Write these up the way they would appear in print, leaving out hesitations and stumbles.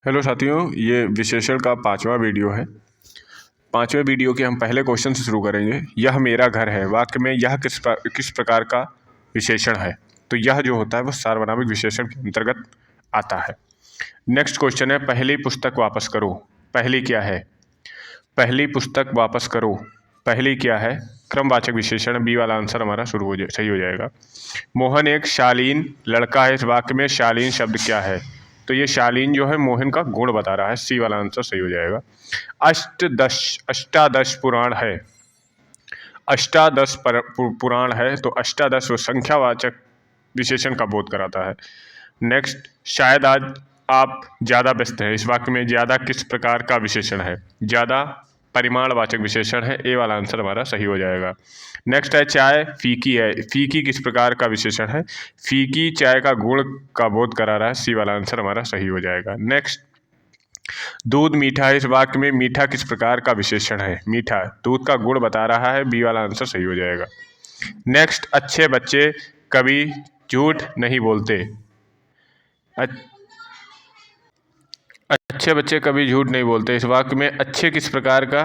Hello साथियों, ये विशेषण का 5वां वीडियो है। 5वें वीडियो के हम पहले क्वेश्चन से शुरू करेंगे। यह मेरा घर है वाक्य में यह किस प्रकार का विशेषण है? तो यह जो होता है वो सार्वनामिक विशेषण के अंतर्गत आता है। नेक्स्ट क्वेश्चन है, पहली पुस्तक वापस करो। पहली क्या है? पहली पुस्तक वापस करो, पहली क्या है? क्रमवाचक विशेषण। बी वाला आंसर हमारा सही हो जाएगा। मोहन एक शालीन लड़का है। इस वाक्य में शालीन शब्द क्या है? तो ये शालीन जो है मोहन का गुण बता रहा है। सी वाला आंसर सही हो जाएगा। अष्टादश पुराण है। अष्टादश पुराण है तो अष्टादश वो संख्यावाचक विशेषण का बोध कराता है। नेक्स्ट, शायद आज आप ज़्यादा व्यस्त हैं। इस वाक्य में ज़्यादा किस प्रकार का विशेषण है? ज़्यादा परिमाणवाचक विशेषण है। ए वाला आंसर हमारा सही हो जाएगा। नेक्स्ट है, चाय फीकी है। फीकी किस प्रकार का विशेषण है? फीकी चाय का गुण का बोध करा रहा है। सी वाला आंसर हमारा सही हो जाएगा। नेक्स्ट, दूध मीठा है। इस वाक्य में मीठा किस प्रकार का विशेषण है? मीठा दूध का गुण बता रहा है। बी वाला आंसर सही हो जाएगा। नेक्स्ट, अच्छे बच्चे कभी झूठ नहीं बोलते। अच्छे बच्चे कभी झूठ नहीं बोलते। इस वाक्य में अच्छे किस प्रकार का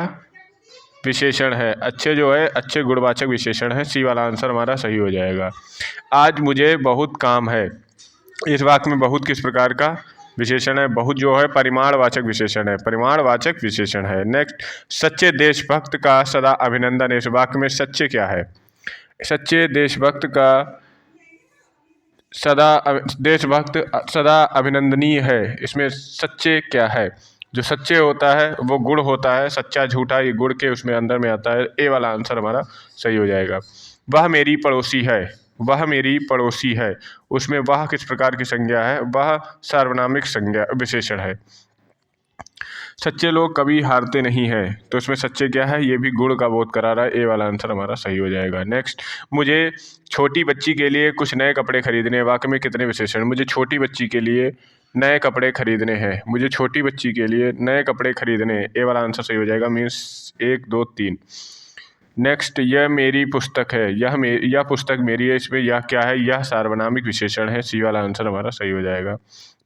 विशेषण है? अच्छे जो है अच्छे गुणवाचक विशेषण है। सी वाला आंसर हमारा सही हो जाएगा। आज मुझे बहुत काम है। इस वाक्य में बहुत किस प्रकार का विशेषण है? बहुत जो है परिमाणवाचक विशेषण है। परिमाणवाचक विशेषण है। नेक्स्ट, सच्चे देशभक्त का सदा अभिनंदन है। इस वाक्य में सच्चे क्या है? सच्चे देशभक्त का देशभक्त सदा अभिनंदनीय है। इसमें सच्चे क्या है? जो सच्चे होता है वो गुण होता है। सच्चा झूठा ये गुण के उसमें अंदर में आता है। ए वाला आंसर हमारा सही हो जाएगा। वह मेरी पड़ोसी है। वह मेरी पड़ोसी है, उसमें वह किस प्रकार की संज्ञा है? वह सार्वनामिक संज्ञा विशेषण है। सच्चे लोग कभी हारते नहीं हैं, तो इसमें सच्चे क्या है? ये भी गुण का बोध करा रहा है। ए वाला आंसर हमारा सही हो जाएगा। नेक्स्ट, मुझे छोटी बच्ची के लिए कुछ नए कपड़े खरीदने। वाक्य में कितने विशेषण? मुझे छोटी बच्ची के लिए नए कपड़े खरीदने हैं। मुझे छोटी बच्ची के लिए नए कपड़े खरीदने। ए वाला आंसर सही हो जाएगा। मीन्स 1 2 3। नेक्स्ट, यह मेरी पुस्तक है। यह पुस्तक मेरी है। इसमें यह क्या है? यह सार्वनामिक विशेषण है। सी वाला आंसर हमारा सही हो जाएगा।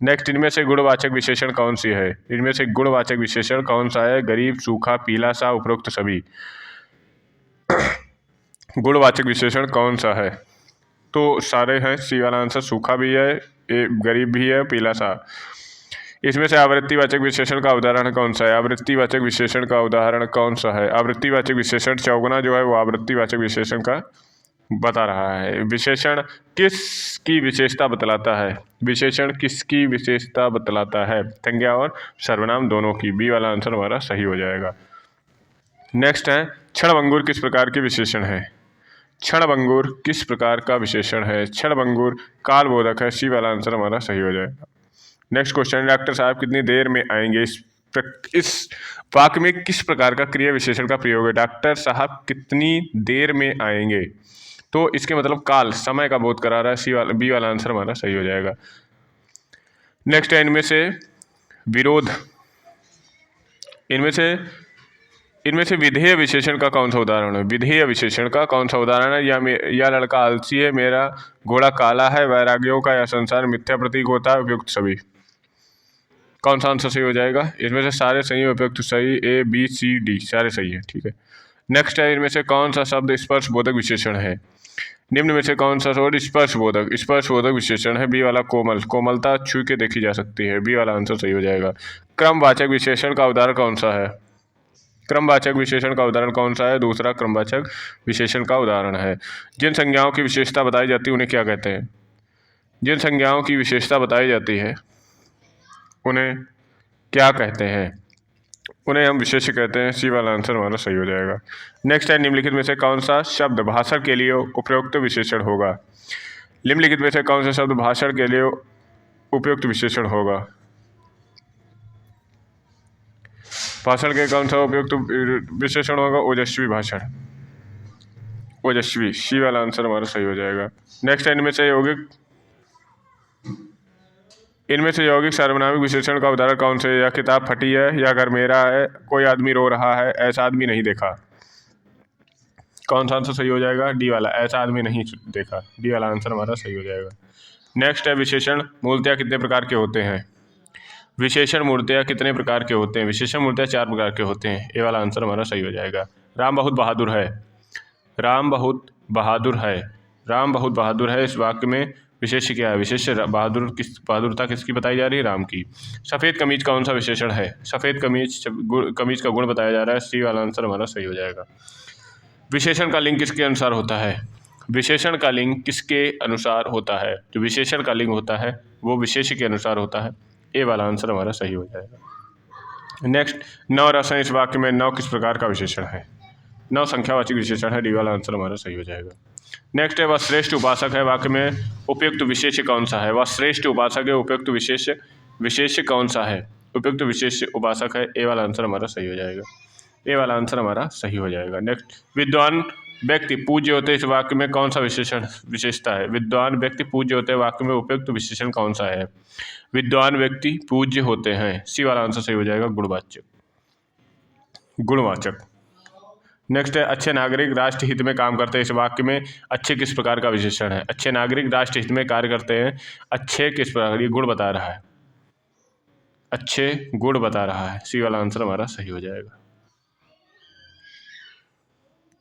नेक्स्ट, इनमें से गुणवाचक विशेषण कौन सी है? इनमें से गुणवाचक विशेषण कौन सा है? गरीब, सूखा, पीला सा, उपरोक्त सभी। गुणवाचक विशेषण कौन सा है? तो सारे हैं। सी वाला आंसर सूखा भी है, गरीब भी है, पीला सा। इसमें से आवृत्तिवाचक विशेषण का उदाहरण कौन सा है? आवृत्तिवाचक विशेषण का उदाहरण कौन सा है? आवृत्तिवाचक विशेषण चौगुना जो है वो आवृत्तिवाचक विशेषण का बता रहा है। विशेषण किसकी विशेषता बतलाता है? विशेषण किसकी विशेषता बतलाता है? संज्ञा और सर्वनाम दोनों की। बी वाला आंसर हमारा सही हो जाएगा। नेक्स्ट है, क्षणभंगुर किस प्रकार के विशेषण है? क्षणभंगुर किस प्रकार का विशेषण है? क्षणभंगुर कालबोधक है। सी वाला आंसर हमारा सही हो जाएगा। नेक्स्ट क्वेश्चन, डॉक्टर साहब कितनी देर में आएंगे? इस वाक्य में किस प्रकार का क्रिया विशेषण का प्रयोग है? डॉक्टर साहब कितनी देर में आएंगे, तो इसके मतलब काल समय का बोध करा रहा है। सी वाला बी वाला आंसर हमारा सही हो जाएगा। नेक्स्ट है, इनमें से विरोध इनमें से विधेय विशेषण का कौन सा उदाहरण है? विधेय विशेषण का कौन सा उदाहरण है? या लड़का आलसी है, मेरा घोड़ा काला है, वैरागियों का यह संसार मिथ्या प्रतीक होता है, उपयुक्त सभी। कौन सा आंसर सही हो जाएगा? इसमें से सारे सही है। उपयुक्त सही ए बी सी डी सारे सही है। ठीक है। नेक्स्ट है, इनमें से कौन सा शब्द स्पर्श बोधक विशेषण है? निम्न में से कौन सा शब्द स्पर्श बोधक विशेषण है? बी वाला कोमल, कोमलता छू के देखी जा सकती है। बी वाला आंसर सही हो जाएगा। क्रमवाचक विशेषण का उदाहरण कौन सा है? क्रमवाचक विशेषण का उदाहरण कौन सा है? दूसरा क्रमवाचक विशेषण का उदाहरण है। जिन संज्ञाओं की विशेषता बताई जाती है उन्हें क्या कहते हैं? जिन संज्ञाओं की विशेषता बताई जाती है उन्हें क्या कहते हैं? उन्हें हम विशेष्य कहते हैं। सी वाला आंसर हमारा सही हो जाएगा। नेक्स्ट है, निम्नलिखित में से कौन सा शब्द भाषण के लिए उपयुक्त विशेषण होगा? निम्नलिखित में से कौन सा शब्द भाषण के लिए उपयुक्त विशेषण होगा? भाषण के कौन सा उपयुक्त विशेषण होगा? ओजस्वी भाषण, ओजस्वी। सी वाला आंसर हमारा सही हो जाएगा। नेक्स्ट है, इनमें से यौगिक सार्वनामिक विशेषण का उदाहरण कौन से? या किताब फटी है, या घर मेरा है, कोई आदमी रो रहा है, ऐसा आदमी नहीं देखा। कौन सा आंसर सही हो जाएगा? डी वाला, ऐसा आदमी नहीं देखा। डी वाला आंसर हमारा सही हो जाएगा। नेक्स्ट है, विशेषण मूलतः कितने प्रकार के होते हैं? विशेषण मूर्तियाँ कितने प्रकार के होते हैं? विशेषण मूर्तियाँ 4 प्रकार के होते हैं। ये वाला आंसर हमारा सही हो जाएगा। राम बहुत बहादुर है। राम बहुत बहादुर है। राम बहुत बहादुर है, इस वाक्य में विशेष्य क्या है? विशेष्य बहादुरता किसकी बताई जा रही है? राम की। सफ़ेद कमीज कौन सा विशेषण है? सफ़ेद कमीज का गुण बताया जा रहा है। सी वाला आंसर हमारा सही हो जाएगा। विशेषण का लिंग किसके अनुसार होता है? विशेषण का लिंग किसके अनुसार होता है? जो विशेषण का लिंग होता है वो विशेष्य के अनुसार होता है। ए वाला आंसर हमारा सही हो जाएगा। नेक्स्ट, नव रसन, इस वाक्य में नव किस प्रकार का विशेषण है? नव संख्यावाचक विशेषण है। डी वाला आंसर हमारा सही हो जाएगा। नेक्स्ट है, वह श्रेष्ठ उपासक है, वाक्य में उपयुक्त विशेष्य कौन सा है? वह श्रेष्ठ उपासक है, उपयुक्त विशेष्य कौन सा है? उपयुक्त विशेष्य उपासक है। ए वाला आंसर हमारा सही हो जाएगा। ए वाला आंसर हमारा सही हो जाएगा। नेक्स्ट, विद्वान व्यक्ति पूज्य होते हैं, इस वाक्य में कौन सा विशेषता है? विद्वान व्यक्ति पूज्य होते हैं, वाक्य में उपयुक्त विशेषण कौन सा है? विद्वान व्यक्ति पूज्य होते हैं। सी वाला आंसर सही हो जाएगा, गुणवाचक। नेक्स्ट है, अच्छे नागरिक राष्ट्र हित में काम करते हैं, इस वाक्य में अच्छे किस प्रकार का विशेषण है? अच्छे नागरिक राष्ट्र हित में कार्य करते हैं, अच्छे किस प्रकार? ये गुण बता रहा है, अच्छे गुण बता रहा है। सी वाला आंसर हमारा सही हो जाएगा।